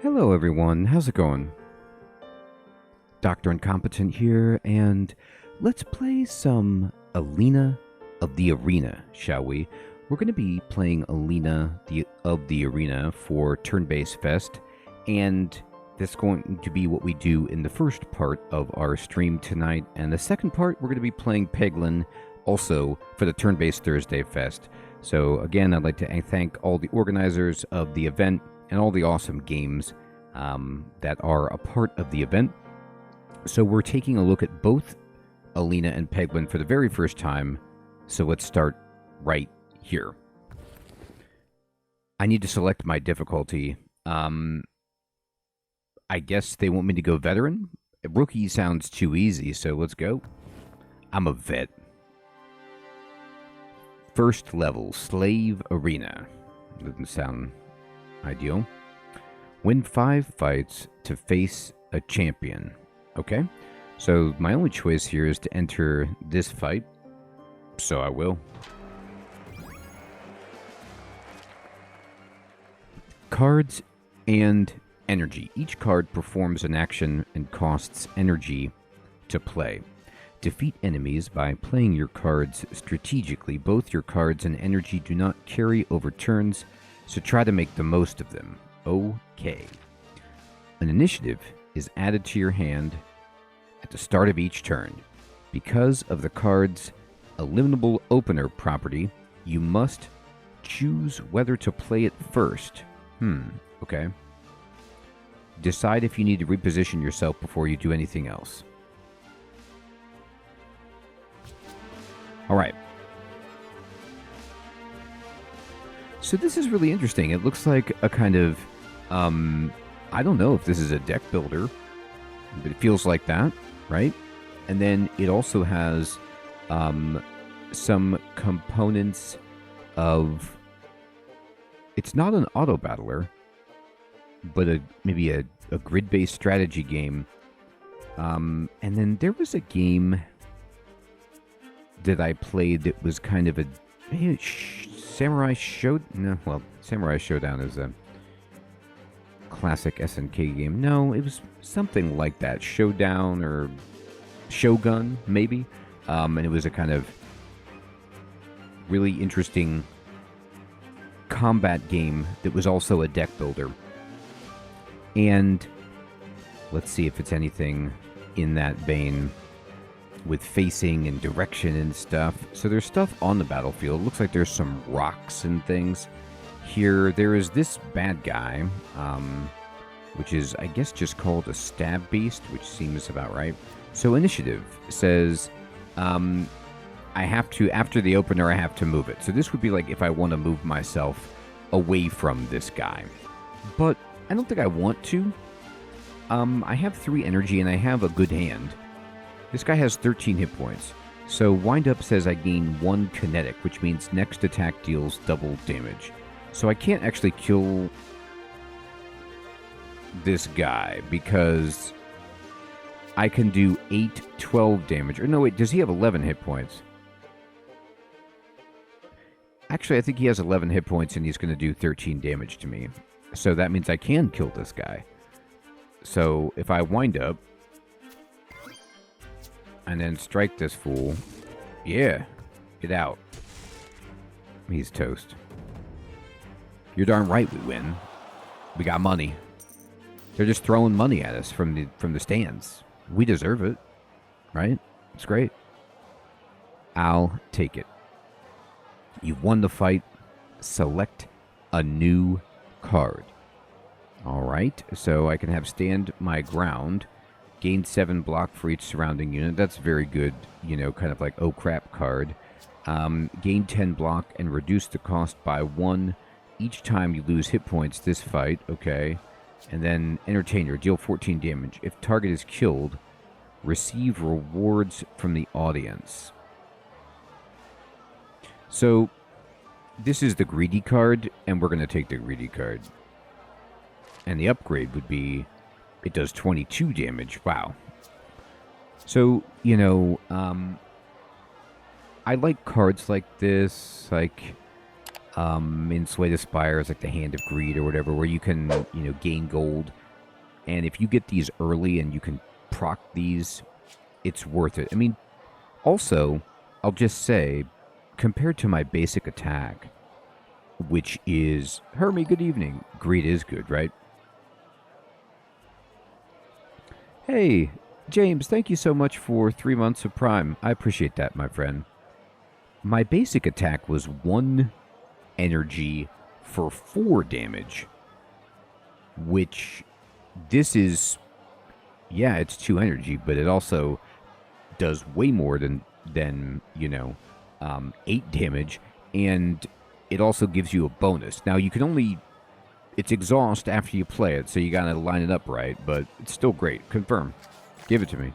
Hello everyone, how's it going? Dr. Incompetent here, and let's play some Alina of the Arena, shall we? We're going to be playing Alina of the Arena for Turn-Based Fest, and that's going to be what we do in the first part of our stream tonight, and the second part we're going to be playing Peglin also for the Turn-Based Thursday Fest. So again, I'd like to thank all the organizers of the event and all the awesome games that are a part of the event. So we're taking a look at both Alina and Peglin for the very first time. So let's start right here. I need to select my difficulty. I guess they want me to go veteran. Rookie sounds too easy, so let's go. I'm a vet. First level, Slave Arena. Doesn't sound ideal. Win 5 fights to face a champion. Okay, so my only choice here is to enter this fight, so I will. Cards and energy. Each card performs an action and costs energy to play. Defeat enemies by playing your cards strategically. Both your cards and energy do not carry over turns, so try to make the most of them. Okay. An initiative is added to your hand at the start of each turn. Because of the card's eliminable opener property, you must choose whether to play it first. Okay. Decide if you need to reposition yourself before you do anything else. Alright. So this is really interesting. It looks like a kind of, I don't know if this is a deck builder, but it feels like that, right? And then it also has some components of, it's not an auto battler, but maybe a grid-based strategy game. And then there was a game that I played that was kind of a Samurai Showdown. No, well, Samurai Showdown is a classic SNK game. No, it was something like that. Showdown or Shogun, maybe. And it was a kind of really interesting combat game that was also a deck builder. And let's see if it's anything in that vein with facing and direction and stuff. So there's stuff on the battlefield. It looks like there's some rocks and things. Here, there is this bad guy, which is, I guess, just called a stab beast, which seems about right. So initiative says, I have to, after the opener, I have to move it. So this would be like if I want to move myself away from this guy. But I don't think I want to. I have 3 energy and I have a good hand. This guy has 13 hit points. So wind up says I gain 1 kinetic, which means next attack deals double damage. So I can't actually kill this guy because I can do 8, 12 damage. Or no, wait, does he have 11 hit points? Actually, I think he has 11 hit points and he's going to do 13 damage to me. So that means I can kill this guy. So if I wind up and then strike this fool, yeah, get out. He's toast. You're darn right we win. We got money. They're just throwing money at us from the stands. We deserve it, right? It's great. I'll take it. You've won the fight. Select a new card. All right, so I can have stand my ground. Gain 7 block for each surrounding unit. That's very good, you know, kind of like oh crap card. Gain 10 block and reduce the cost by 1 each time you lose hit points this fight. Okay. And then Entertainer, deal 14 damage. If target is killed, receive rewards from the audience. So this is the greedy card, and we're going to take the greedy card. And the upgrade would be, it does 22 damage. Wow. So, you know, I like cards like this. Like, in Slay the Spire is like the Hand of Greed or whatever, where you can, gain gold. And if you get these early and you can proc these, it's worth it. I mean, also, I'll just say, compared to my basic attack, which is, Hermie, good evening. Greed is good, right? Hey, James, thank you so much for 3 months of Prime. I appreciate that, my friend. My basic attack was 1 energy for 4 damage, which this is, yeah, it's 2 energy, but it also does way more than 8 damage, and it also gives you a bonus. Now, you can only, it's exhaust after you play it, so you gotta line it up right, but it's still great. Confirm. Give it to me.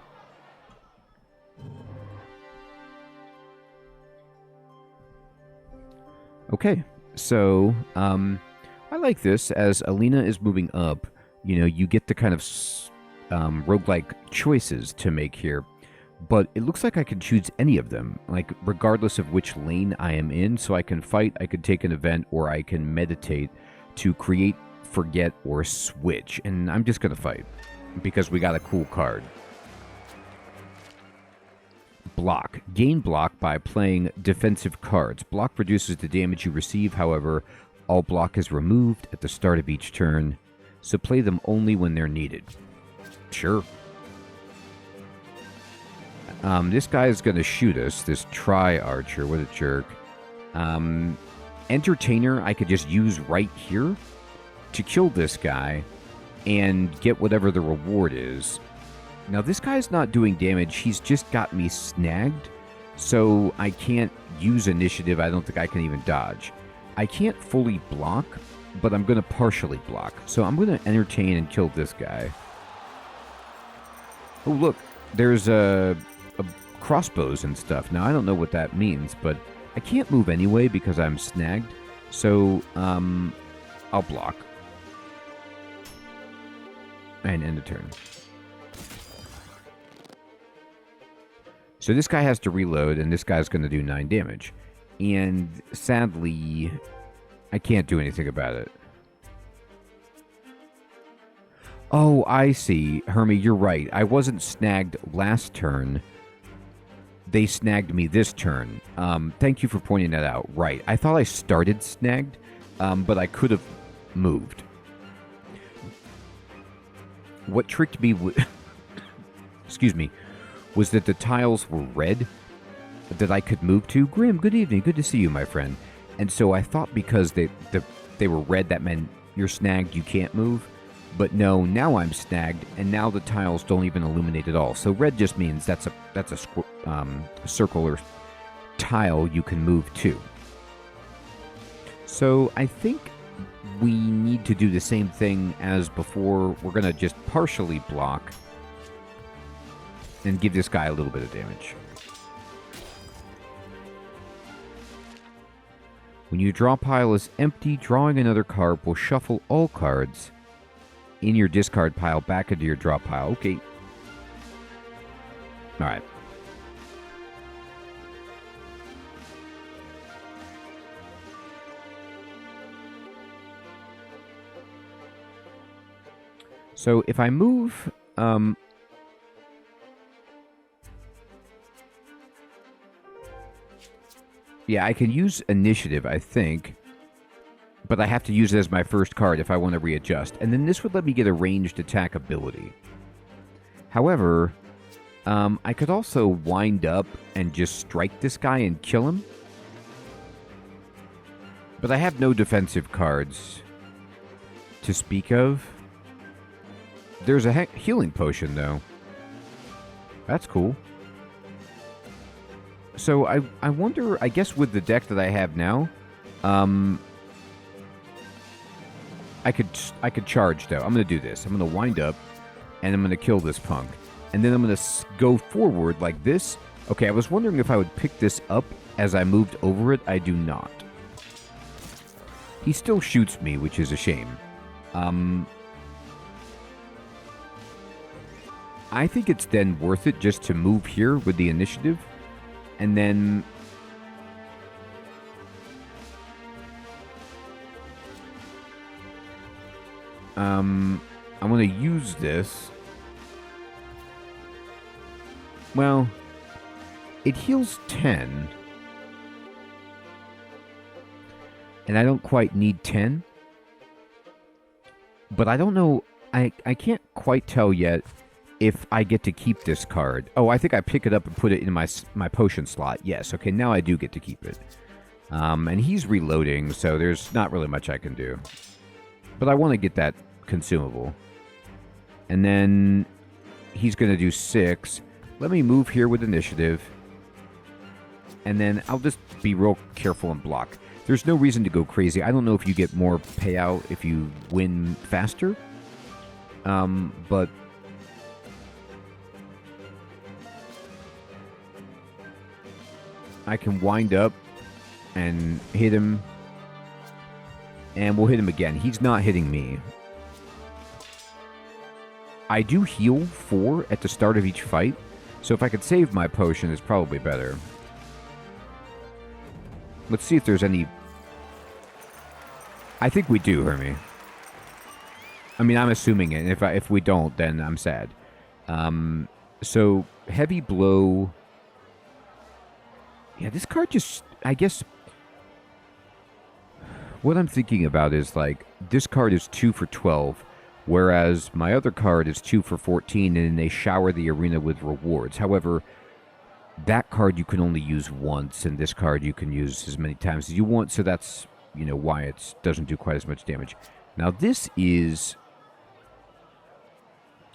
Okay, so I like this. As Alina is moving up, you get the kind of roguelike choices to make here. But it looks like I can choose any of them, like regardless of which lane I am in. So I can fight, I can take an event, or I can meditate to create, forget, or switch. And I'm just going to fight because we got a cool card. Block. Gain block by playing defensive cards. Block reduces the damage you receive. However, all block is removed at the start of each turn. So play them only when they're needed. Sure. This guy is going to shoot us, this tri-archer. What a jerk. Entertainer I could just use right here to kill this guy and get whatever the reward is. Now, this guy's not doing damage. He's just got me snagged, so I can't use initiative. I don't think I can even dodge. I can't fully block, but I'm going to partially block. So I'm going to entertain and kill this guy. Oh, look. There's a crossbows and stuff. Now, I don't know what that means, but I can't move anyway because I'm snagged. So, I'll block. And end the turn. So this guy has to reload, and this guy's going to do 9 damage. And sadly, I can't do anything about it. Oh, I see. Hermie, you're right. I wasn't snagged last turn. They snagged me this turn. Thank you for pointing that out. Right. I thought I started snagged, but I could have moved. What tricked me excuse me, was that the tiles were red that I could move to. Grim, good evening. Good to see you, my friend. And so I thought because they were red, that meant you're snagged, you can't move. But no, now I'm snagged, and now the tiles don't even illuminate at all. So red just means that's a circle or tile you can move to. So I think we need to do the same thing as before. We're going to just partially block and give this guy a little bit of damage. When your draw pile is empty, drawing another card will shuffle all cards in your discard pile back into your draw pile. Okay. Alright. So if I move... yeah, I can use initiative, I think. But I have to use it as my first card if I want to readjust. And then this would let me get a ranged attack ability. However, I could also wind up and just strike this guy and kill him. But I have no defensive cards to speak of. There's a healing potion, though. That's cool. So I wonder, I guess with the deck that I have now, I could charge, though. I'm going to do this. I'm going to wind up, and I'm going to kill this punk. And then I'm going to go forward like this. Okay, I was wondering if I would pick this up as I moved over it. I do not. He still shoots me, which is a shame. I think it's then worth it just to move here with the initiative. And then... I'm going to use this. Well, it heals 10. And I don't quite need 10. But I don't know. I can't quite tell yet if I get to keep this card. Oh, I think I pick it up and put it in my potion slot. Yes, okay, now I do get to keep it. And he's reloading, so there's not really much I can do. But I want to get that consumable. And then he's going to do 6. Let me move here with initiative. And then I'll just be real careful and block. There's no reason to go crazy. I don't know if you get more payout if you win faster. But I can wind up and hit him. And we'll hit him again. He's not hitting me. I do heal 4 at the start of each fight. So if I could save my potion, it's probably better. Let's see if there's any... I think we do, Hermie. I mean, I'm assuming it. And if we don't, then I'm sad. So, heavy blow... Yeah, this card just... I guess... What I'm thinking about is, like, this card is 2 for 12, whereas my other card is 2 for 14, and they shower the arena with rewards. However, that card you can only use once, and this card you can use as many times as you want, so that's, you know, why it doesn't do quite as much damage. Now, this is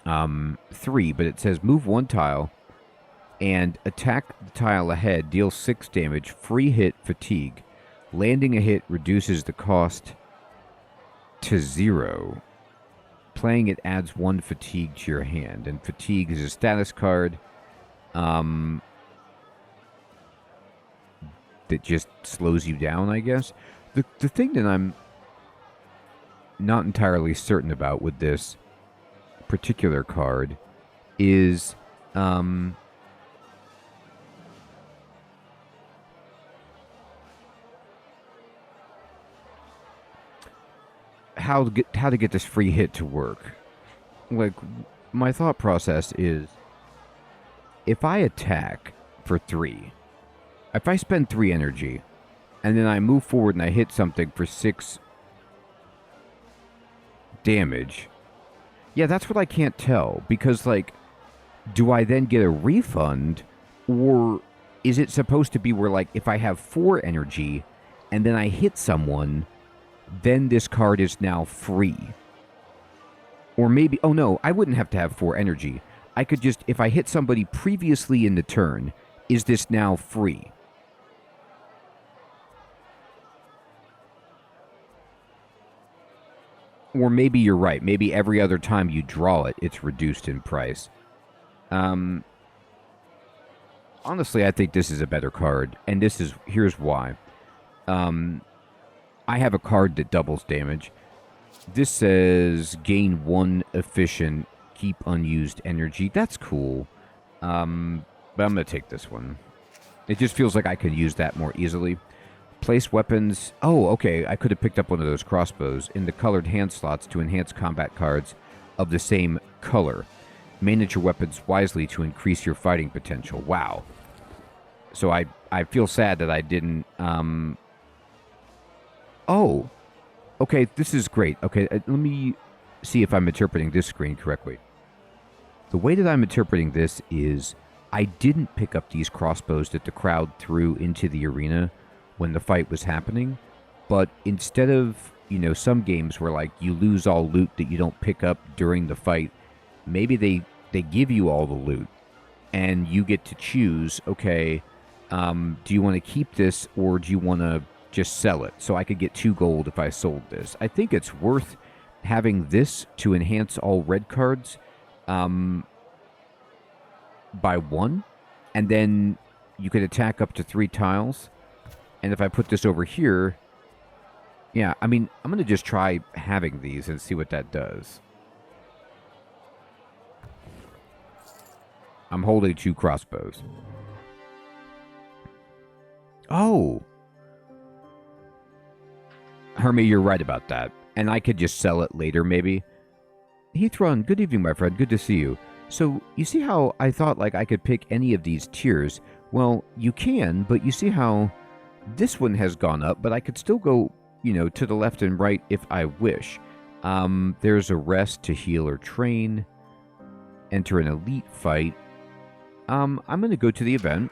3, but it says move 1 tile and attack the tile ahead, deal 6 damage, free hit, fatigue. Landing a hit reduces the cost to 0. Playing it adds 1 fatigue to your hand, and fatigue is a status card that just slows you down, I guess. The thing that I'm not entirely certain about with this particular card is how to get this free hit to work. Like, my thought process is, if I attack for 3, if I spend 3 energy, and then I move forward and I hit something for 6 damage, yeah, that's what I can't tell. Because, like, do I then get a refund? Or is it supposed to be where, like, if I have 4 energy, and then I hit someone, then this card is now free? Or maybe, oh no, I wouldn't have to have 4 energy. I could just, if I hit somebody previously in the turn, is this now free? Or maybe you're right. Maybe every other time you draw it, it's reduced in price. Honestly, I think this is a better card. And here's why. I have a card that doubles damage. This says gain 1 efficient, keep unused energy. That's cool. But I'm going to take this one. It just feels like I could use that more easily. Place weapons. Oh, okay. I could have picked up one of those crossbows in the colored hand slots to enhance combat cards of the same color. Manage your weapons wisely to increase your fighting potential. Wow. So I feel sad that I didn't... Oh, okay, this is great. Okay, let me see if I'm interpreting this screen correctly. The way that I'm interpreting this is I didn't pick up these crossbows that the crowd threw into the arena when the fight was happening, but instead of, you know, some games where, like, you lose all loot that you don't pick up during the fight, maybe they give you all the loot, and you get to choose, okay, do you want to keep this, or do you want to just sell it? So I could get 2 gold if I sold this. I think it's worth having this to enhance all red cards by 1, and then you could attack up to 3 tiles. And if I put this over here, yeah, I mean, I'm going to just try having these and see what that does. I'm holding 2 crossbows. Oh! Hermie, you're right about that. And I could just sell it later, maybe. Heathron, good evening, my friend. Good to see you. So, you see how I thought like I could pick any of these tiers? Well, you can, but you see how this one has gone up, but I could still go, you know, to the left and right if I wish. There's a rest to heal or train. Enter an elite fight. I'm going to go to the event.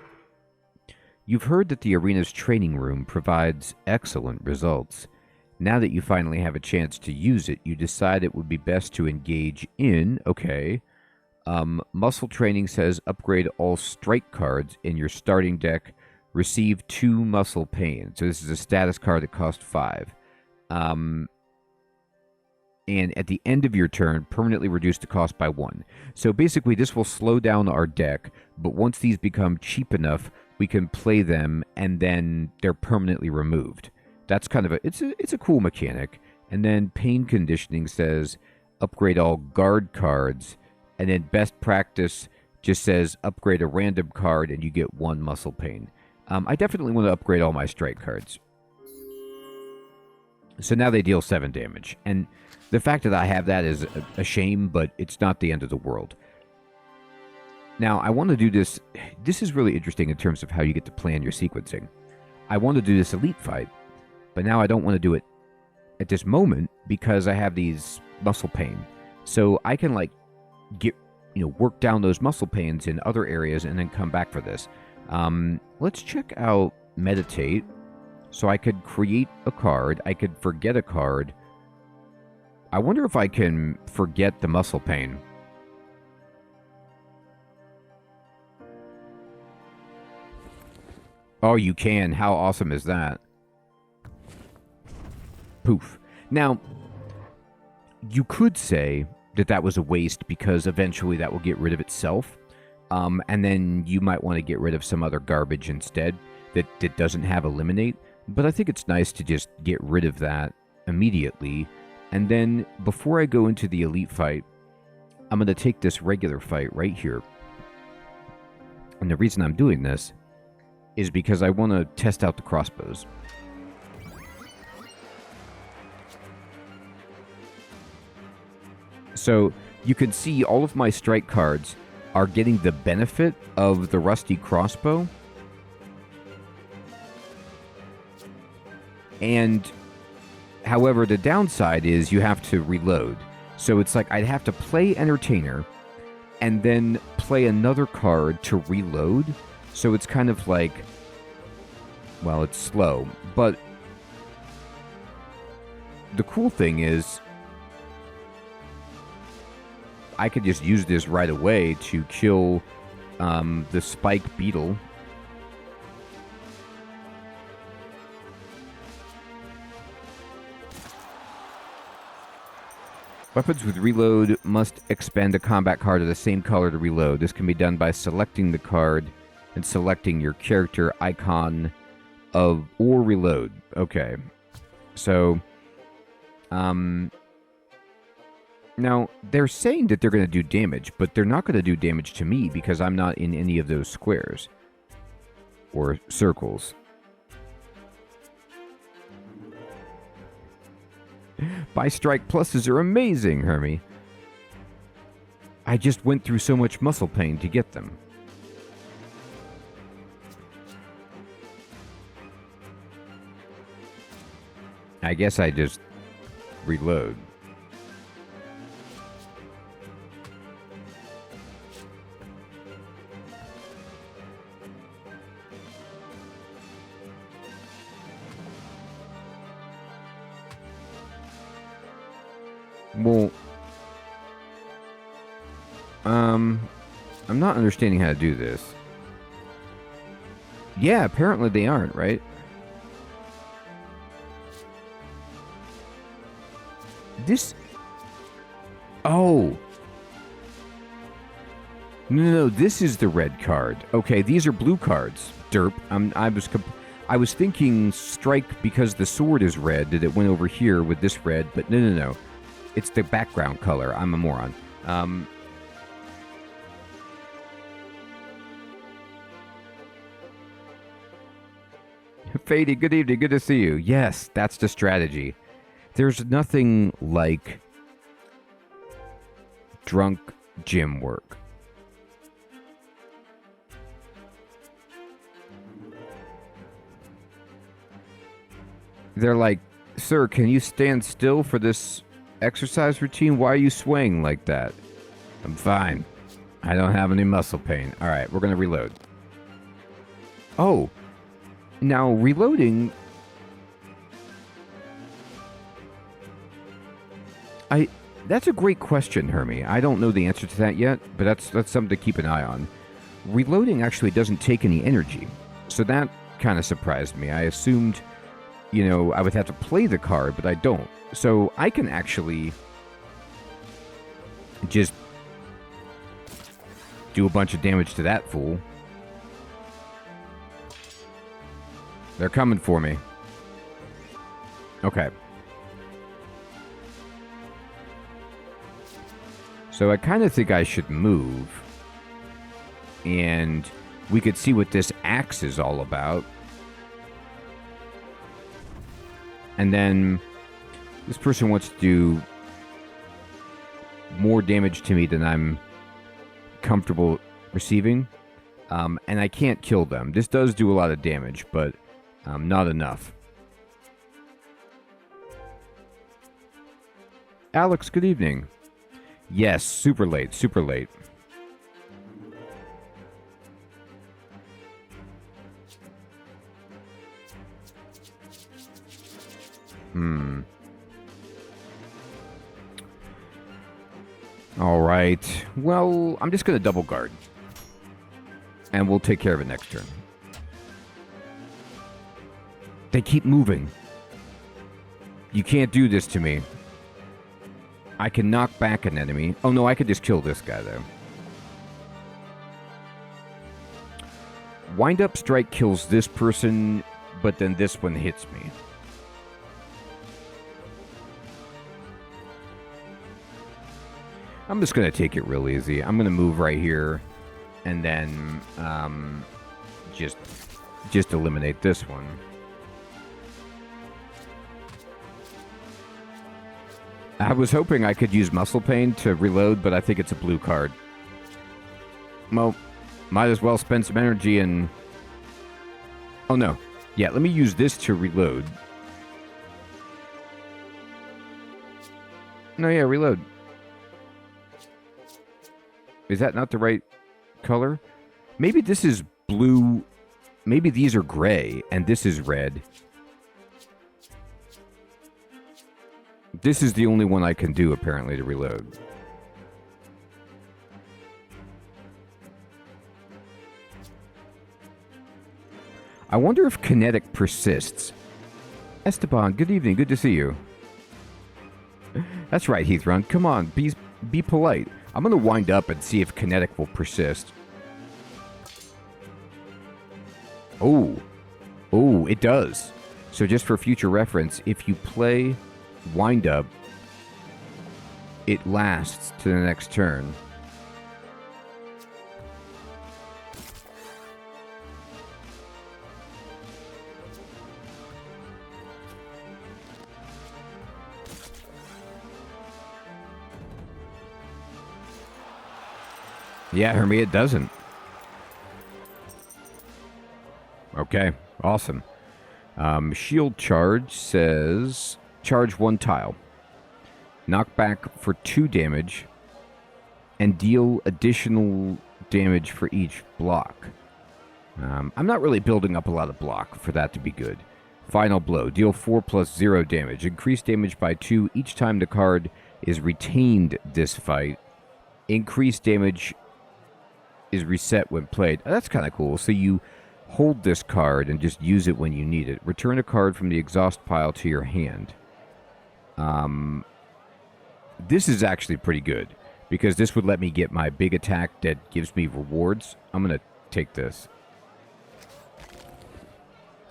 You've heard that the arena's training room provides excellent results. Now that you finally have a chance to use it, you decide it would be best to engage in, muscle training says upgrade all strike cards in your starting deck, receive 2 muscle pain. So this is a status card that costs 5. And at the end of your turn, permanently reduce the cost by 1. So basically this will slow down our deck, but once these become cheap enough, we can play them and then they're permanently removed. That's kind of it's a cool mechanic. And then pain conditioning says upgrade all guard cards, and then best practice just says upgrade a random card and you get 1 muscle pain. I definitely want to upgrade all my strike cards. So now they deal 7 damage. And the fact that I have that is a shame, but it's not the end of the world. Now, I want to do this. This is really interesting in terms of how you get to plan your sequencing. I want to do this elite fight, but now I don't want to do it at this moment because I have these muscle pain. So I can like work down those muscle pains in other areas and then come back for this. Let's check out meditate. So I could create a card. I could forget a card. I wonder if I can forget the muscle pain. Oh, you can. How awesome is that? Poof. Now, you could say that that was a waste because eventually that will get rid of itself. And then you might want to get rid of some other garbage instead that doesn't have eliminate. But I think it's nice to just get rid of that immediately. And then before I go into the elite fight, I'm going to take this regular fight right here. And the reason I'm doing this is because I want to test out the crossbows. So you can see all of my strike cards are getting the benefit of the rusty crossbow. And however, the downside is you have to reload. So it's like I'd have to play Entertainer and then play another card to reload. So it's kind of like, well, it's slow. But the cool thing is I could just use this right away to kill the spike beetle. Weapons with reload must expend a combat card of the same color to reload. This can be done by selecting the card and selecting your character icon or reload. Okay. So, now, they're saying that they're going to do damage, but they're not going to do damage to me because I'm not in any of those squares or circles. Buy strike pluses are amazing, Hermie. I just went through so much muscle pain to get them. I guess I just reload. Well, I'm not understanding how to do this. Yeah, apparently they aren't, right? This... Oh! No, this is the red card. Okay, these are blue cards. Derp. I was thinking strike because the sword is red, that it went over here with this red, but no. It's the background color. I'm a moron. Fady, good evening. Good to see you. Yes, that's the strategy. There's nothing like drunk gym work. They're like, sir, can you stand still for this exercise routine? Why are you swaying like that? I'm fine. I don't have any muscle pain. All right, we're going to reload. Oh, now reloading... That's a great question, Hermie. I don't know the answer to that yet, but that's something to keep an eye on. Reloading actually doesn't take any energy, so that kind of surprised me. I assumed, you know, I would have to play the card, but I don't. So I can actually just do a bunch of damage to that fool. They're coming for me. Okay. So I kind of think I should move. And we could see what this axe is all about. And then this person wants to do more damage to me than I'm comfortable receiving. And I can't kill them. This does do a lot of damage, but not enough. Alex, good evening. Yes, super late, super late. All right. Well, I'm just going to double guard. And we'll take care of it next turn. They keep moving. You can't do this to me. I can knock back an enemy. Oh, no, I could just kill this guy, though. Wind-up strike kills this person, but then this one hits me. I'm just going to take it real easy. I'm going to move right here, and then just eliminate this one. I was hoping I could use Muscle Pain to reload, but I think it's a blue card. Well, might as well spend some energy and... Oh, no. Yeah, let me use this to reload. No, yeah, reload. Is that not the right color? Maybe this is blue. Maybe these are gray, and this is red. This is the only one I can do, apparently, to reload. I wonder if kinetic persists. Esteban, good evening. Good to see you. That's right, Heathrun. Come on, be polite. I'm going to wind up and see if kinetic will persist. Oh. Oh, it does. So just for future reference, if you play wind up, it lasts to the next turn. Yeah, Hermie, it doesn't. Okay, awesome. Shield charge says charge 1 tile. Knock back for 2 damage. And deal additional damage for each block. I'm not really building up a lot of block for that to be good. Final blow. Deal 4 plus 0 damage. Increase damage by 2 each time the card is retained this fight. Increase damage is reset when played. Oh, that's kind of cool. So you hold this card and just use it when you need it. Return a card from the exhaust pile to your hand. This is actually pretty good because this would let me get my big attack that gives me rewards. I'm going to take this.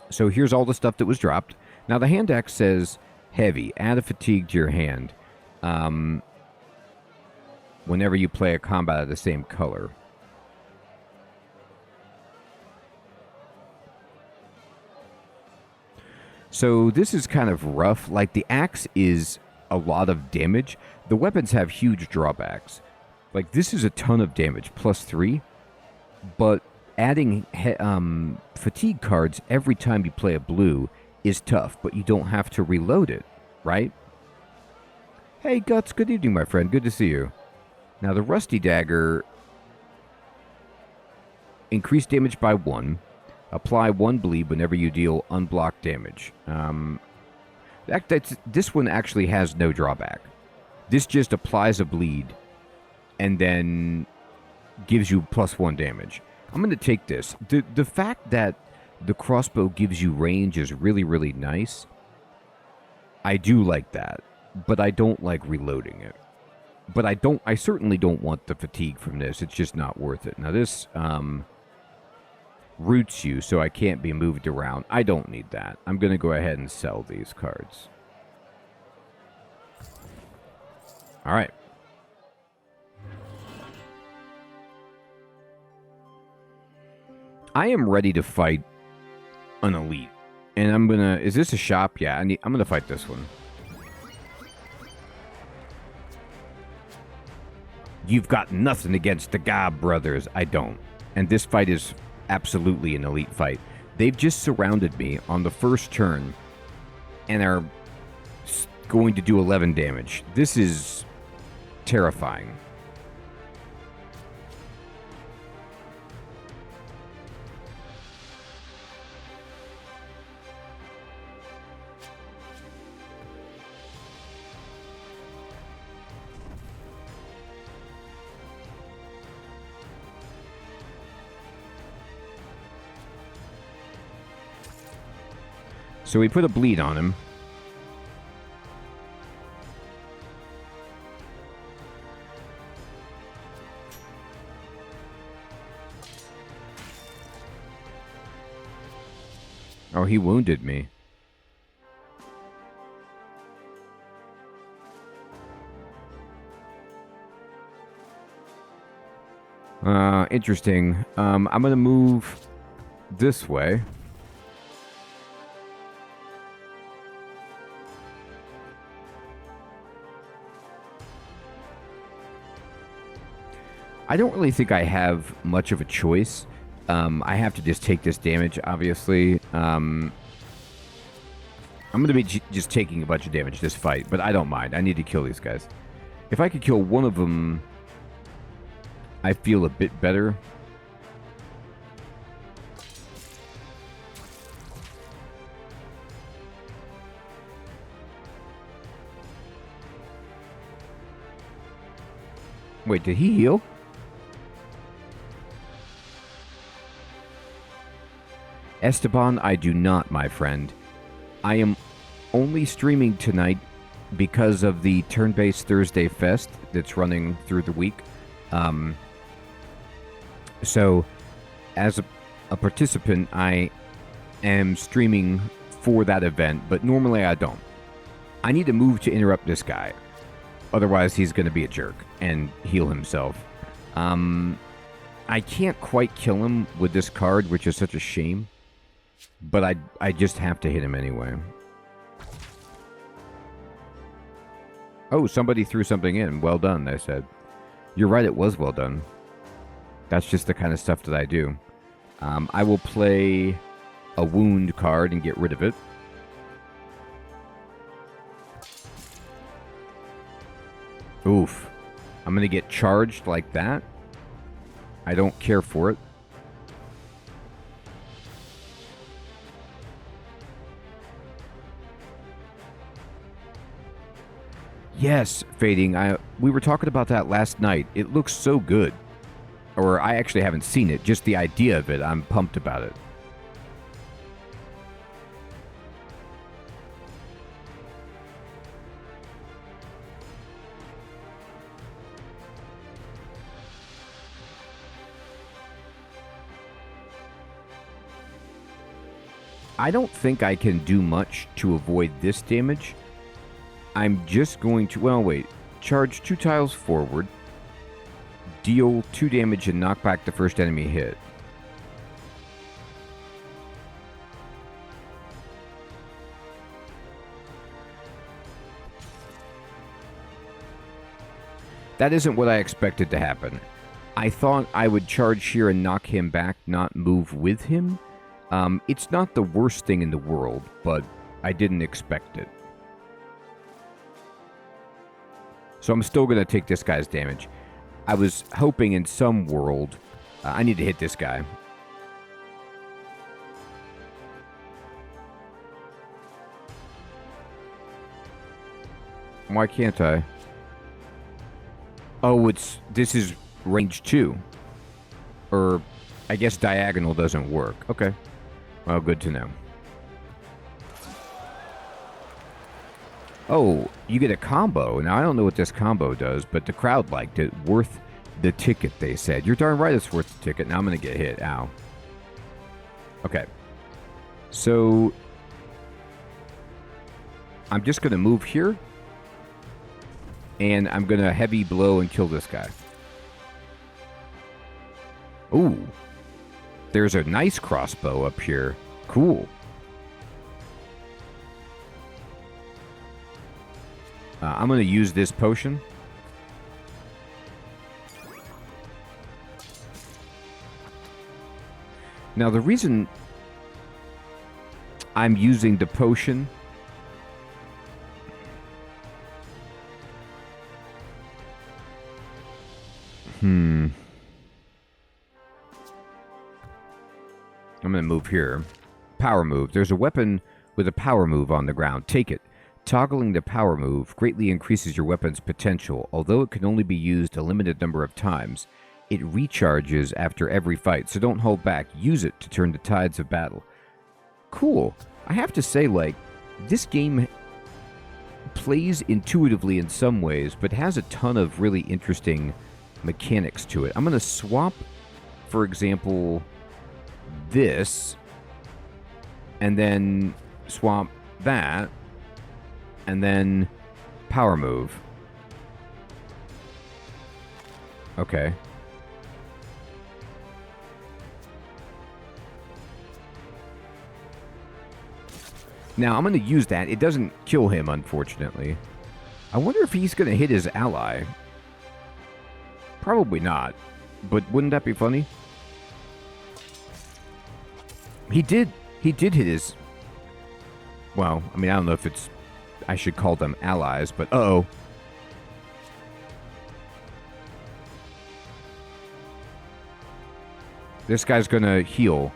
So here's all the stuff that was dropped. Now the hand axe says heavy. Add a fatigue to your hand whenever you play a combat of the same color. So this is kind of rough. Like, the axe is a lot of damage. The weapons have huge drawbacks. Like, this is a ton of damage, +3, but adding fatigue cards every time you play a blue is tough, but you don't have to reload it, right? Hey, Guts, good evening, my friend. Good to see you. Now, the Rusty Dagger, increase damage by 1. Apply 1 bleed whenever you deal unblocked damage. This one actually has no drawback. This just applies a bleed and then gives you +1 damage. I'm going to take this. The fact that the crossbow gives you range is really, really nice. I do like that, but I don't like reloading it. But I certainly don't want the fatigue from this. It's just not worth it. Now this roots you, so I can't be moved around. I don't need that. I'm going to go ahead and sell these cards. All right. I am ready to fight an elite. And I'm going to... Is this a shop? Yeah, I'm going to fight this one. You've got nothing against the Gob brothers. I don't. And this fight is absolutely an elite fight. They've just surrounded me on the first turn and are going to do 11 damage. This is terrifying. So we put a bleed on him. Oh, he wounded me. Interesting. I'm going to move this way. I don't really think I have much of a choice. I have to just take this damage, obviously. I'm going to be just taking a bunch of damage this fight, but I don't mind. I need to kill these guys. If I could kill one of them, I feel a bit better. Wait, did he heal? Esteban, I do not, my friend. I am only streaming tonight because of the Turn-Based Thursday Fest that's running through the week. So, as a participant, I am streaming for that event, but normally I don't. I need to move to interrupt this guy. Otherwise, he's going to be a jerk and heal himself. I can't quite kill him with this card, which is such a shame. But I just have to hit him anyway. Oh, somebody threw something in. Well done, they said. You're right, it was well done. That's just the kind of stuff that I do. I will play a wound card and get rid of it. Oof. I'm going to get charged like that. I don't care for it. Yes, Fading. We were talking about that last night. It looks so good. Or I actually haven't seen it. Just the idea of it, I'm pumped about it. I don't think I can do much to avoid this damage. I'm just going to... Well, wait. Charge 2 tiles forward. Deal 2 damage and knock back the first enemy hit. That isn't what I expected to happen. I thought I would charge here and knock him back, not move with him. It's not the worst thing in the world, but I didn't expect it. So I'm still going to take this guy's damage. I was hoping in some world... I need to hit this guy. Why can't I? Oh, this is range 2. Or, I guess diagonal doesn't work. Okay. Well, good to know. Oh, you get a combo. Now, I don't know what this combo does, but the crowd liked it. Worth the ticket, they said. You're darn right it's worth the ticket. Now I'm going to get hit. Ow. Okay. So, I'm just going to move here. And I'm going to heavy blow and kill this guy. Ooh. There's a nice crossbow up here. Cool. I'm going to use this potion. Now, the reason I'm using the potion... I'm going to move here. Power move. There's a weapon with a power move on the ground. Take it. Toggling the power move greatly increases your weapon's potential. Although it can only be used a limited number of times, it recharges after every fight, so don't hold back. Use it to turn the tides of battle. Cool. I have to say, like, this game plays intuitively in some ways, but has a ton of really interesting mechanics to it. I'm going to swap, for example, this, and then swap that, and then power move. Okay. Now, I'm going to use that. It doesn't kill him, unfortunately. I wonder if he's going to hit his ally. Probably not. But wouldn't that be funny? He did hit his... Well, I mean, I don't know if it's... I should call them allies, but uh-oh. This guy's gonna heal.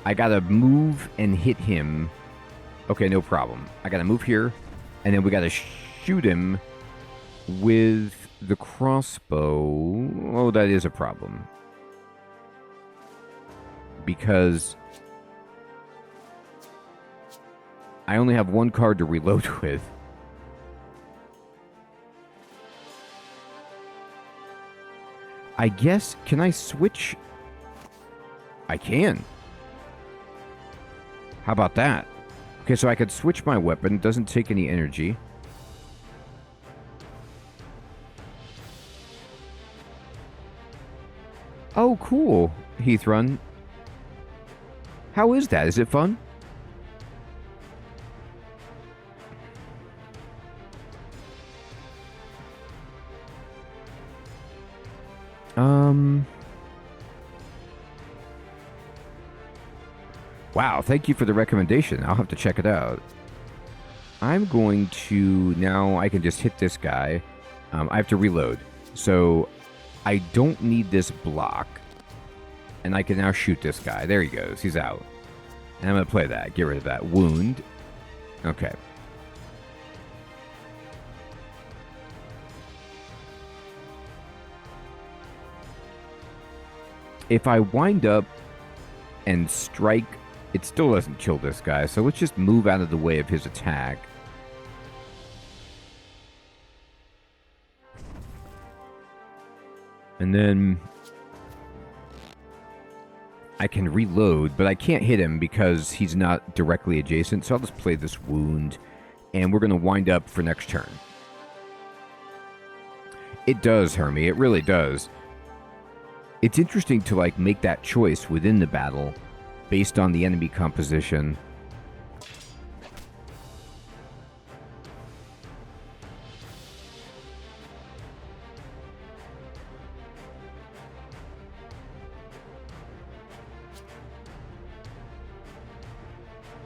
I gotta move and hit him. Okay, no problem. I gotta move here, and then we gotta shoot him with the crossbow. Oh, that is a problem. Because I only have one card to reload with. I guess, can I switch? I can. How about that? Okay, so I could switch my weapon. Doesn't take any energy. Oh, cool, Heath Run. How is that? Is it fun? Wow, thank you for the recommendation. I'll have to check it out. I'm going to... Now I can just hit this guy. I have to reload. So I don't need this block. And I can now shoot this guy. There he goes. He's out. And I'm going to play that. Get rid of that. Wound. Okay. If I wind up and strike, it still doesn't kill this guy. So let's just move out of the way of his attack. And then I can reload, but I can't hit him because he's not directly adjacent. So I'll just play this wound, and we're going to wind up for next turn. It does, Hermie. It really does. It's interesting to, like, make that choice within the battle based on the enemy composition.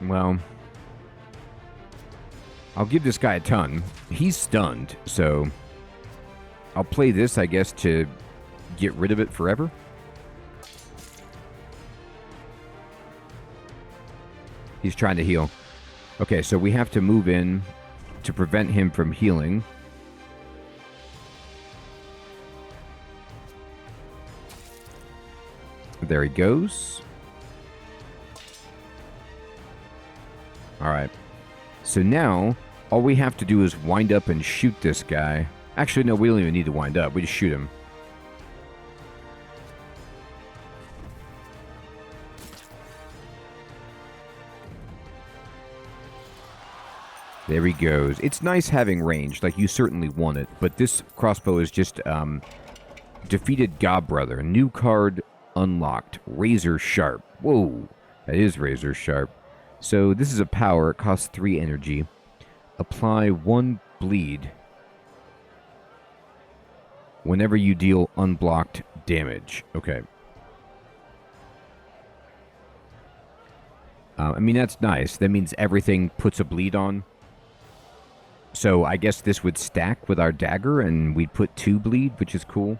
Well, I'll give this guy a ton. He's stunned, so I'll play this, I guess, to get rid of it forever. He's trying to heal. Okay, so we have to move in to prevent him from healing. There he goes. Alright. So now, all we have to do is wind up and shoot this guy. Actually, no, we don't even need to wind up. We just shoot him. There he goes. It's nice having range, like you certainly want it, but this crossbow is just defeated Godbrother. New card unlocked. Razor Sharp. Whoa, that is Razor Sharp. So this is a power. It costs 3 energy. Apply 1 bleed whenever you deal unblocked damage. Okay. I mean, that's nice. That means everything puts a bleed on. So I guess this would stack with our dagger, and we'd put 2 bleed, which is cool.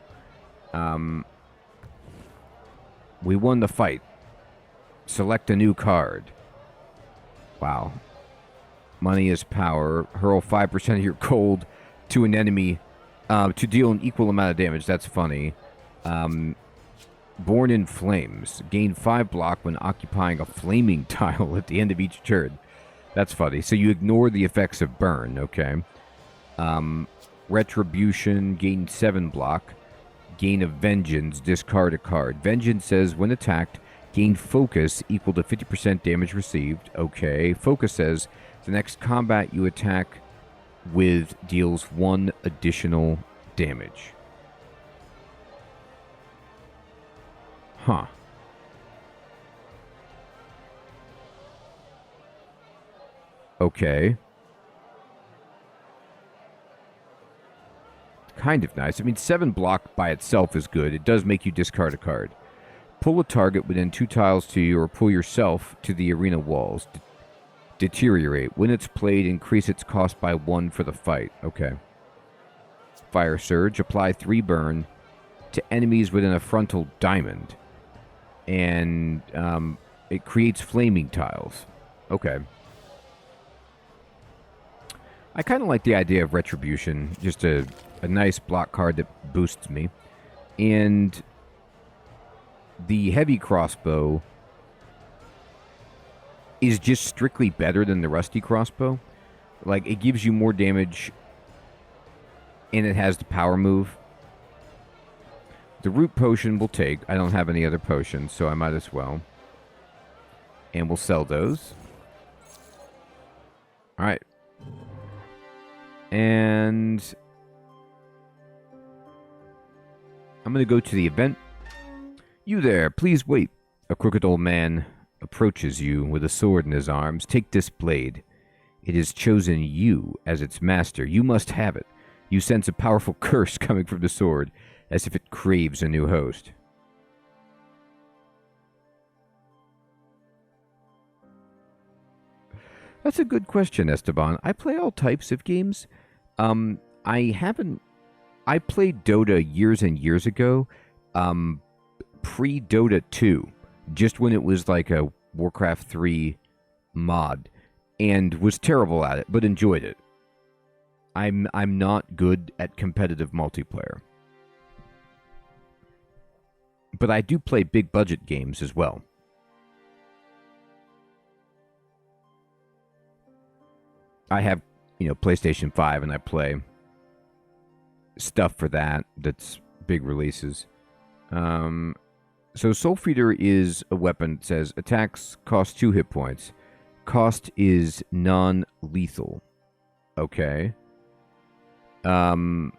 We won the fight. Select a new card. Wow. Money is power. Hurl 5% of your gold to an enemy to deal an equal amount of damage. That's funny. Born in Flames. Gain 5 block when occupying a flaming tile at the end of each turn. That's funny. So you ignore the effects of burn, okay. Retribution, gain 7 block. Gain of Vengeance, discard a card. Vengeance says, when attacked, gain focus equal to 50% damage received. Okay. Focus says, the next combat you attack with deals 1 additional damage. Huh. Okay. Kind of nice. I mean, 7 block by itself is good. It does make you discard a card. Pull a target within 2 tiles to you or pull yourself to the arena walls. Deteriorate. When it's played, increase its cost by 1 for the fight. Okay. Fire Surge. Apply 3 burn to enemies within a frontal diamond. And it creates flaming tiles. Okay. I kind of like the idea of Retribution. Just a nice block card that boosts me. And the heavy crossbow is just strictly better than the rusty crossbow. Like, it gives you more damage, and it has the power move. The root potion we'll take. I don't have any other potions, so I might as well. And we'll sell those. Alright. And I'm going to go to the event. You there, please wait. A crooked old man approaches you with a sword in his arms. Take this blade. It has chosen you as its master. You must have it. You sense a powerful curse coming from the sword, as if it craves a new host. That's a good question, Esteban. I play all types of games. I played Dota years and years ago, pre-Dota 2, just when it was like a Warcraft 3 mod, and was terrible at it, but enjoyed it. I'm not good at competitive multiplayer. But I do play big budget games as well. I have, PlayStation 5, and I play stuff for that that's big releases. So Soul Feeder is a weapon that says attacks cost 2 hit points. Cost is non-lethal. Okay. Power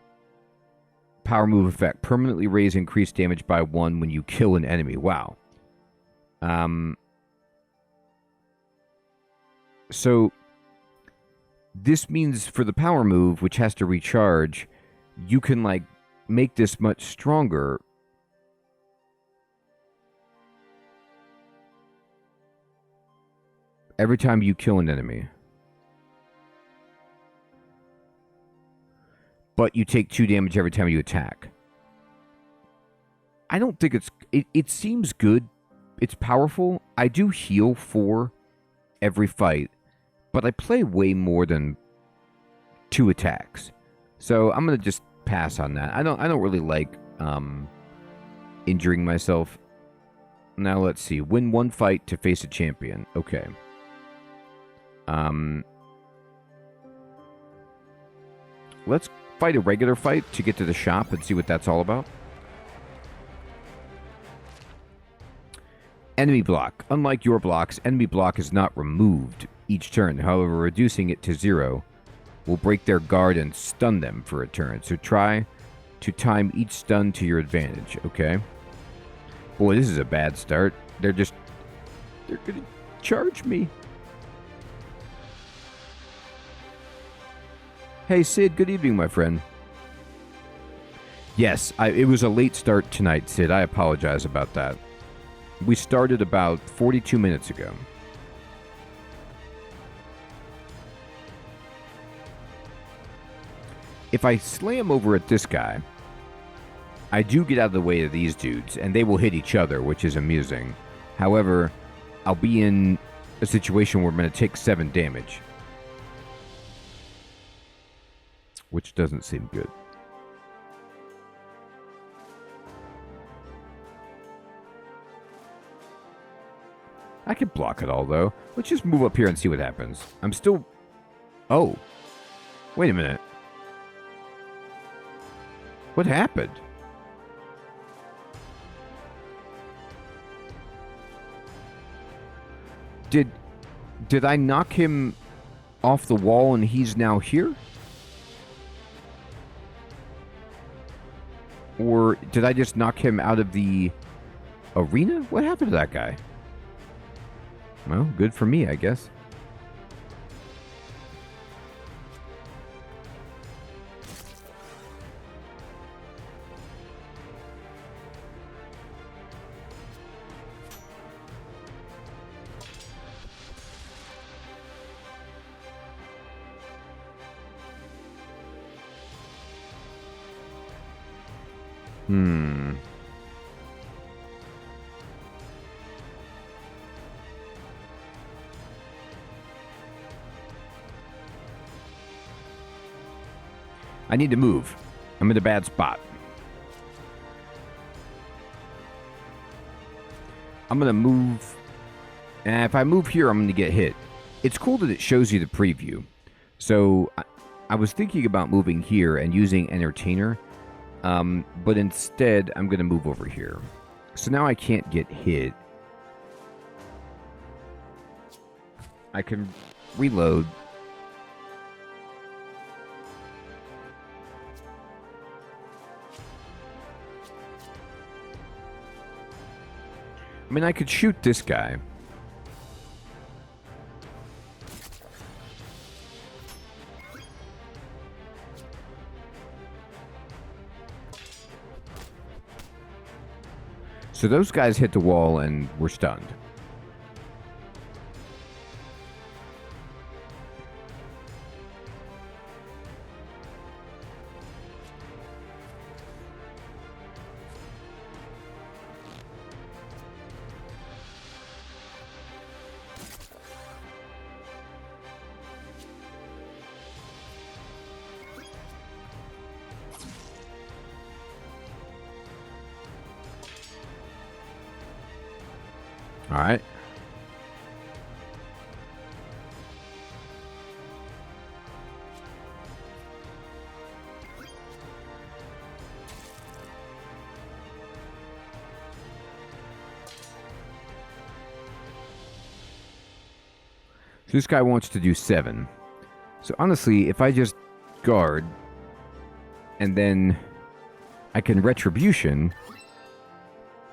move effect. Permanently raise increased damage by 1 when you kill an enemy. Wow. So this means for the power move, which has to recharge, you can, make this much stronger. every time you kill an enemy. But you take 2 damage every time you attack. I don't think it seems good. It's powerful. I do heal 4 every fight, but I play way more than 2 attacks. So I'm gonna just pass on that. I don't really like injuring myself. Now let's see. Win 1 fight to face a champion. Okay. Let's fight a regular fight to get to the shop and see what that's all about. Enemy block. Unlike your blocks, enemy block is not removed each turn. However, reducing it to 0 will break their guard and stun them for a turn. So try to time each stun to your advantage. Okay. Boy, this is a bad start. They're going to charge me. Hey, Sid, good evening, my friend. Yes, it was a late start tonight, Sid. I apologize about that. We started about 42 minutes ago. If I slam over at this guy, I do get out of the way of these dudes, and they will hit each other, which is amusing. However, I'll be in a situation where I'm going to take 7 damage, which doesn't seem good. I can block it all, though. Let's just move up here and see what happens. I'm still... Oh. Wait a minute. What happened? Did I knock him off the wall and he's now here? Or did I just knock him out of the arena? What happened to that guy? Well, good for me, I guess. I need to move. I'm in a bad spot. I'm going to move. And if I move here, I'm going to get hit. It's cool that it shows you the preview. So I was thinking about moving here and using Entertainer. But instead, I'm going to move over here. So now I can't get hit. I can reload. I mean, I could shoot this guy. So those guys hit the wall and were stunned. All right. So this guy wants to do 7. So honestly, if I just guard and then I can Retribution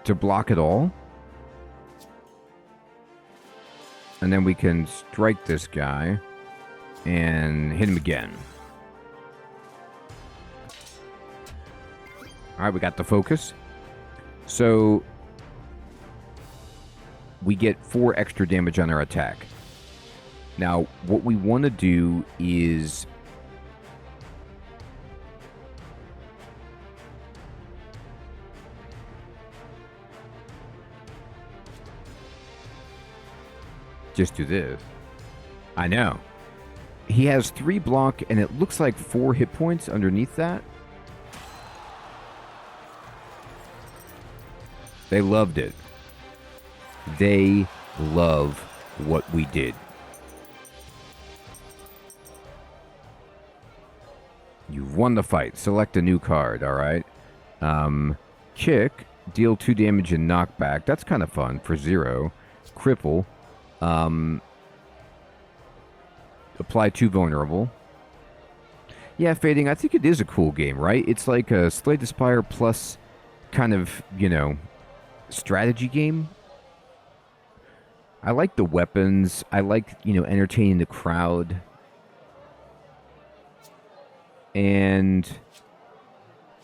to block it all. And then we can strike this guy and hit him again. All right, we got the focus. So we get 4 extra damage on our attack. Now, what we want to do is... just do this. I know. He has 3 block, and it looks like 4 hit points underneath that. They loved it. They love what we did. You've won the fight. Select a new card, alright? Kick. Deal 2 damage and knockback. That's kind of fun for 0. Cripple. Apply 2 vulnerable. Yeah, Fading, I think it is a cool game, right? It's like a Slay the Spire plus kind of, you know, strategy game. I like the weapons. I like, you know, entertaining the crowd. And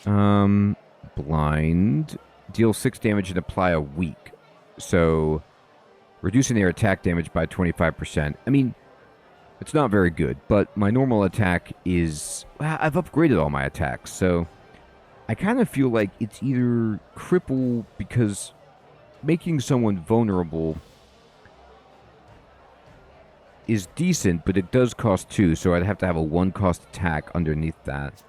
blind. Deal 6 damage and apply a weak. So reducing their attack damage by 25%. I mean, it's not very good, but my normal attack is... I've upgraded all my attacks, so I kind of feel like it's either cripple because making someone vulnerable is decent, but it does cost 2, so I'd have to have a 1-cost attack underneath that.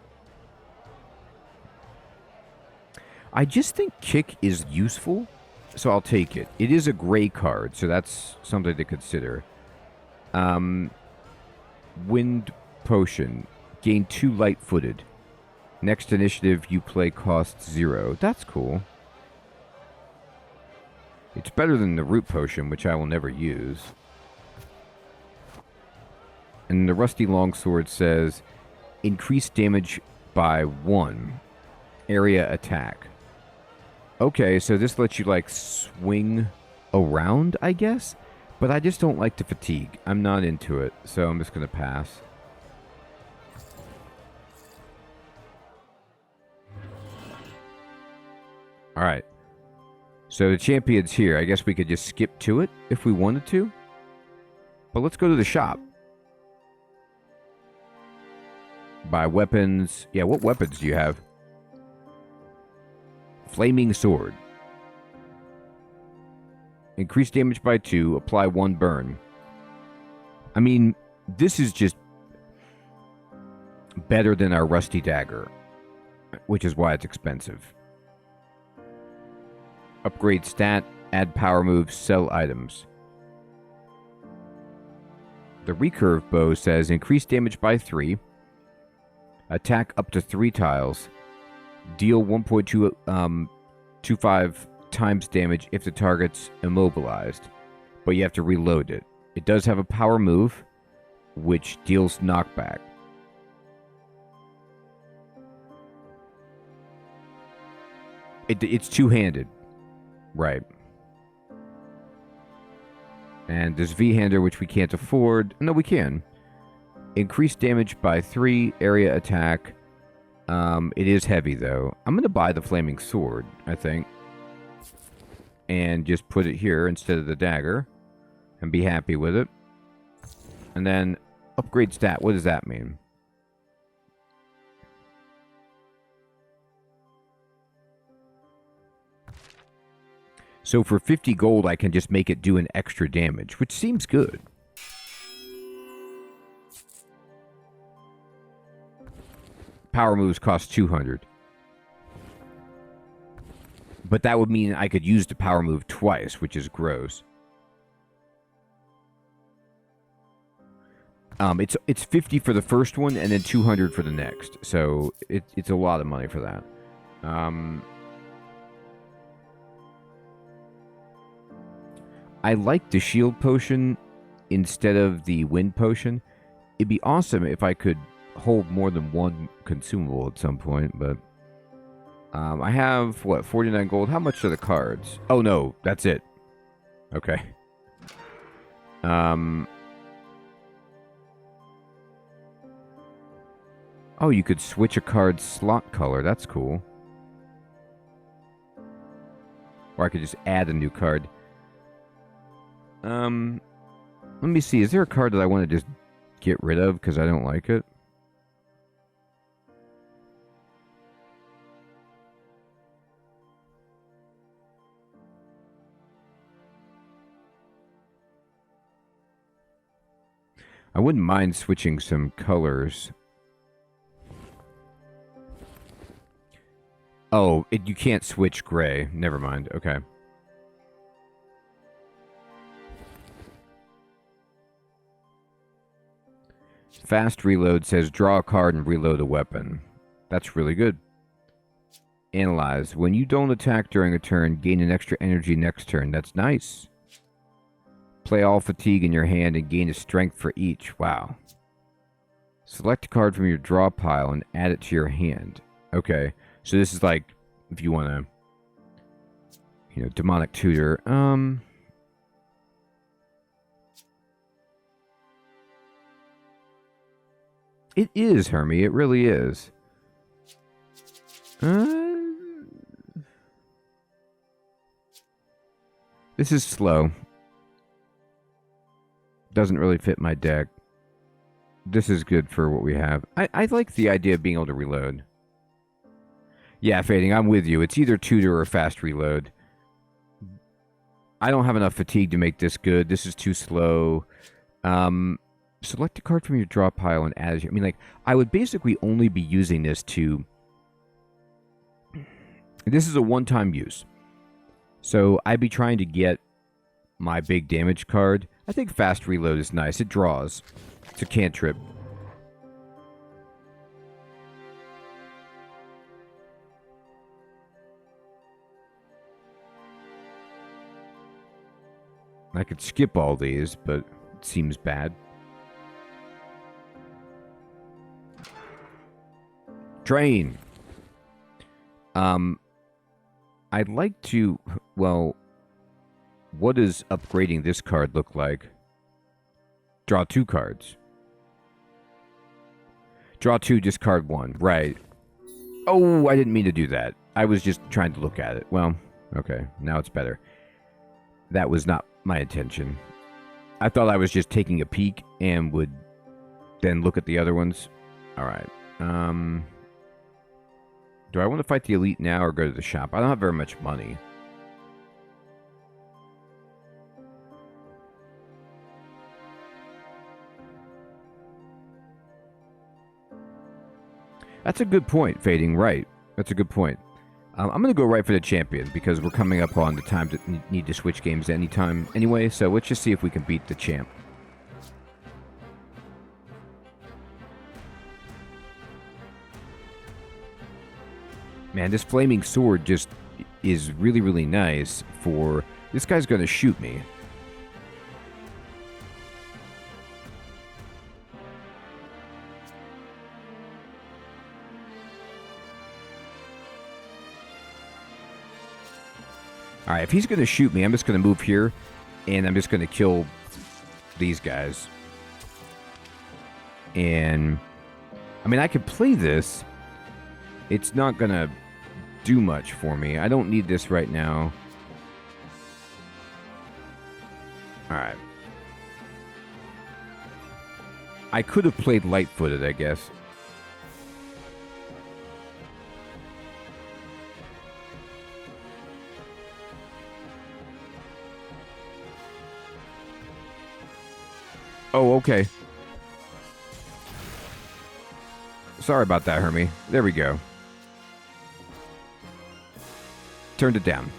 I just think Kick is useful, so I'll take it. It is a gray card, so that's something to consider. Wind Potion. Gain 2 light-footed. Next initiative you play costs 0. That's cool. It's better than the Root Potion, which I will never use. And the Rusty Longsword says, increase damage by 1. Area attack. Okay, so this lets you, like, swing around, I guess? But I just don't like the fatigue. I'm not into it, so I'm just going to pass. Alright. So the champion's here. I guess we could just skip to it if we wanted to. But let's go to the shop. Buy weapons. Yeah, what weapons do you have? Flaming Sword. Increase damage by 2. Apply 1 burn. I mean, this is just better than our Rusty Dagger, which is why it's expensive. Upgrade stat. Add power moves. Sell items. The recurve bow says increase damage by 3. Attack up to 3 tiles. Deal 1.25 times damage if the target's immobilized, but you have to reload it. It does have a power move, which deals knockback. It's two-handed. Right. And there's V-hander, which we can't afford. No, we can. Increase damage by 3, area attack. It is heavy, though. I'm going to buy the Flaming Sword, I think. And just put it here instead of the dagger. And be happy with it. And then, upgrade stat. What does that mean? So for 50 gold, I can just make it do an extra damage, which seems good. Power moves cost 200. But that would mean I could use the power move twice, which is gross. It's 50 for the first one and then 200 for the next. So it's a lot of money for that. I like the shield potion instead of the wind potion. It'd be awesome if I could hold more than one consumable at some point, but I have, what, 49 gold? How much are the cards? Oh, no, that's it. Okay. Oh, you could switch a card's slot color. That's cool. Or I could just add a new card. Let me see. Is there a card that I want to just get rid of because I don't like it? I wouldn't mind switching some colors. Oh, you can't switch gray. Never mind. Okay. Fast reload says draw a card and reload a weapon. That's really good. Analyze. When you don't attack during a turn, gain an extra energy next turn. That's nice. Play all fatigue in your hand and gain a strength for each. Wow. Select a card from your draw pile and add it to your hand. Okay. So this is like, if you want to, you know, demonic tutor. It is, Hermie. It really is. This is slow. Doesn't really fit my deck. This is good for what we have. I like the idea of being able to reload. Yeah, Fading, I'm with you. It's either tutor or fast reload. I don't have enough fatigue to make this good. This is too slow. Select a card from your draw pile and add it. I mean, like, I would basically only be using this to... This is a one-time use. So I'd be trying to get my big damage card. I think fast reload is nice. It draws. It's a cantrip. I could skip all these, but it seems bad. Train. I'd like to... Well, what does upgrading this card look like? Draw 2 cards. Draw 2, discard 1. Right. Oh, I didn't mean to do that. I was just trying to look at it. Well, okay. Now it's better. That was not my intention. I thought I was just taking a peek and would then look at the other ones. Alright. Do I want to fight the elite now or go to the shop? I don't have very much money. That's a good point, Fading. Right. That's a good point. I'm going to go right for the champion because we're coming up on the time to need to switch games anytime anyway. So let's just see if we can beat the champ. Man, this flaming sword just is really, really nice for... This guy's going to shoot me. Alright, if he's going to shoot me, I'm just going to move here, and I'm just going to kill these guys. And, I mean, I could play this. It's not going to do much for me. I don't need this right now. Alright. I could have played light-footed, I guess. Oh, okay. Sorry about that, Hermie. There we go. Turned it down.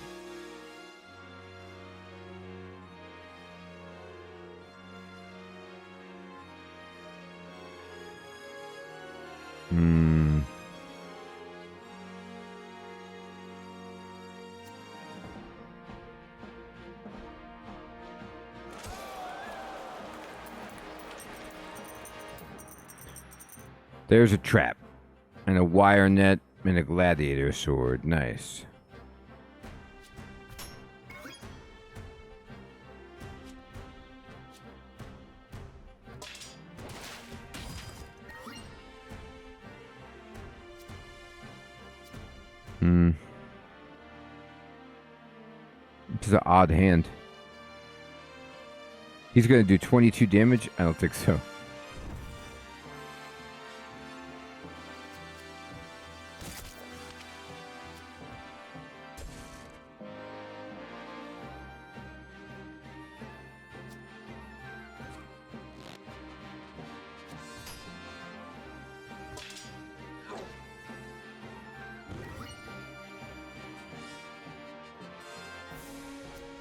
There's a trap. And a wire net and a gladiator sword. Nice. It's an odd hand. He's going to do 22 damage? I don't think so.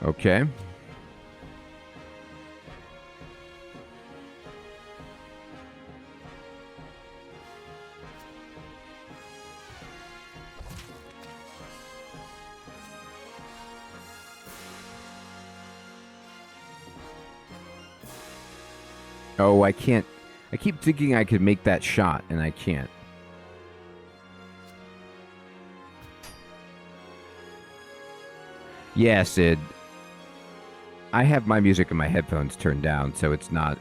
Okay. Oh, I can't. I keep thinking I could make that shot, and I can't. Yeah, Sid. I have my music in my headphones turned down, so it's not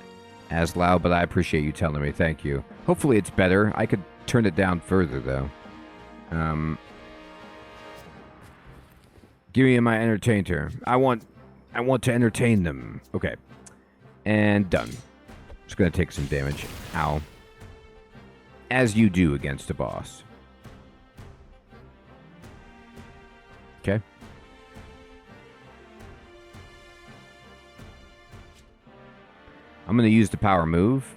as loud, but I appreciate you telling me. Thank you. Hopefully it's better. I could turn it down further, though. Give me my entertainer. I want to entertain them. Okay. And done. Just gonna take some damage. Ow. As you do against a boss. Okay. I'm going to use the power move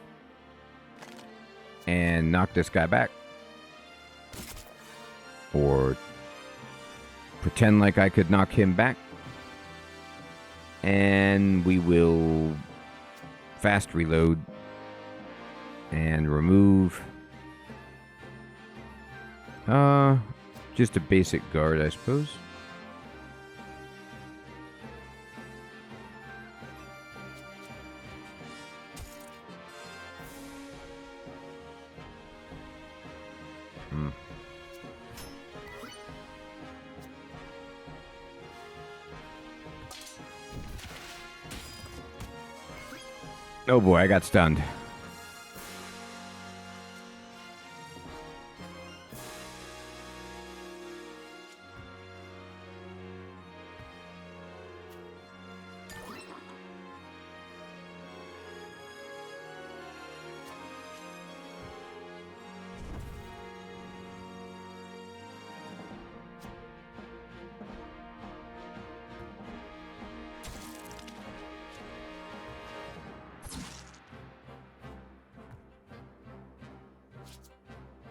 and knock this guy back. Or pretend like I could knock him back. And we will fast reload and remove just a basic guard, I suppose. Oh boy, I got stunned.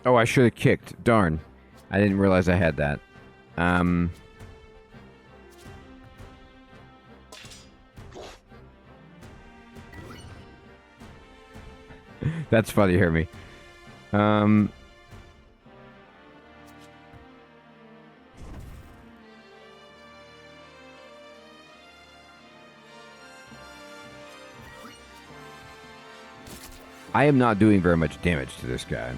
Oh, I should have kicked. Darn. I didn't realize I had that. That's funny, hear me. I am not doing very much damage to this guy.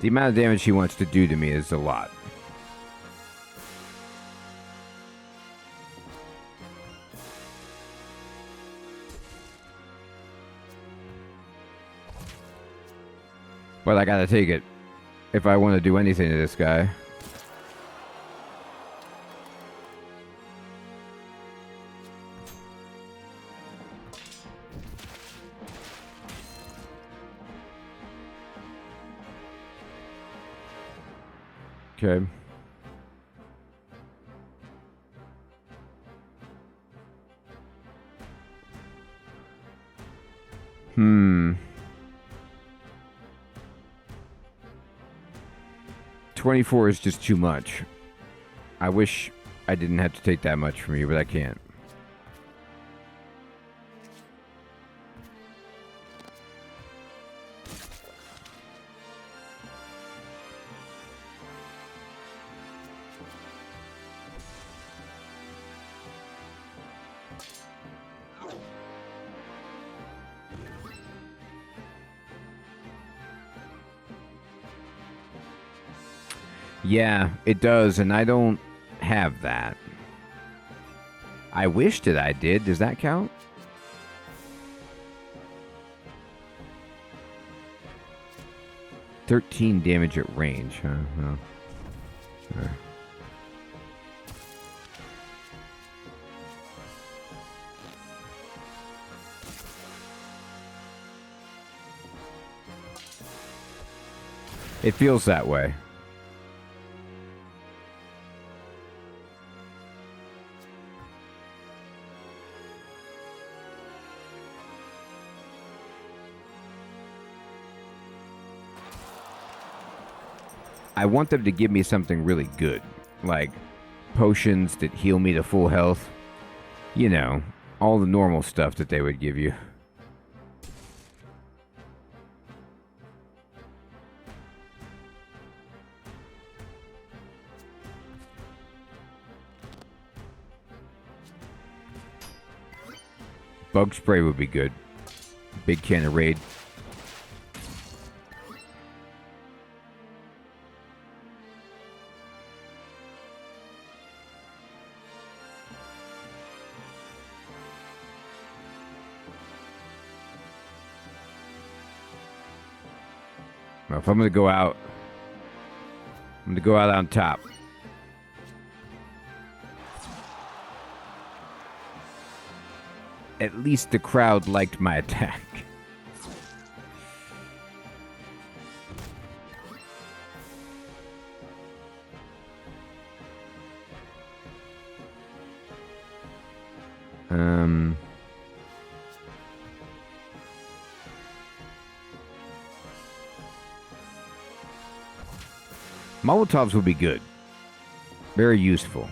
The amount of damage he wants to do to me is a lot. But I gotta take it if I want to do anything to this guy. Okay. Hmm. 24 is just too much. I wish I didn't have to take that much from you, but I can't. Yeah, it does, and I don't have that. I wish that I did. Does that count? $13 damage at range, huh? Well, sure. It feels that way. I want them to give me something really good, like potions that heal me to full health. You know, all the normal stuff that they would give you. Bug spray would be good. Big can of raid. Well, if I'm going to go out, I'm going to go out on top. At least the crowd liked my attack. Molotovs would be good. Very useful.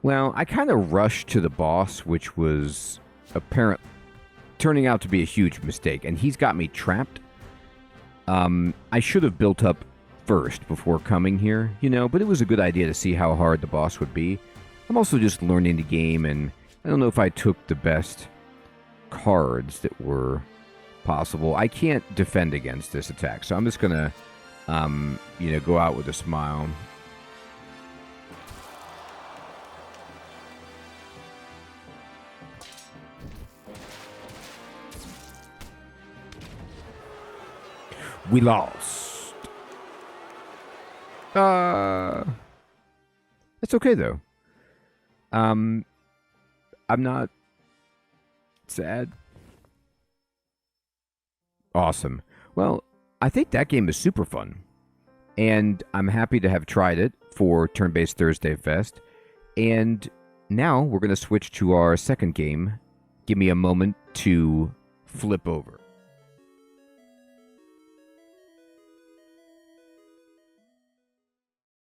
Well, I kind of rushed to the boss, which was turning out to be a huge mistake, and he's got me trapped. I should have built up first before coming here, you know, but it was a good idea to see how hard the boss would be. I'm also just learning the game, and I don't know if I took the best cards that were possible. I can't defend against this attack, so I'm just gonna, you know, go out with a smile. We lost. It's okay though. I'm not sad. Awesome. Well, I think that game is super fun. And I'm happy to have tried it for Turn-Based Thursday Fest. And now we're going to switch to our second game. Give me a moment to flip over.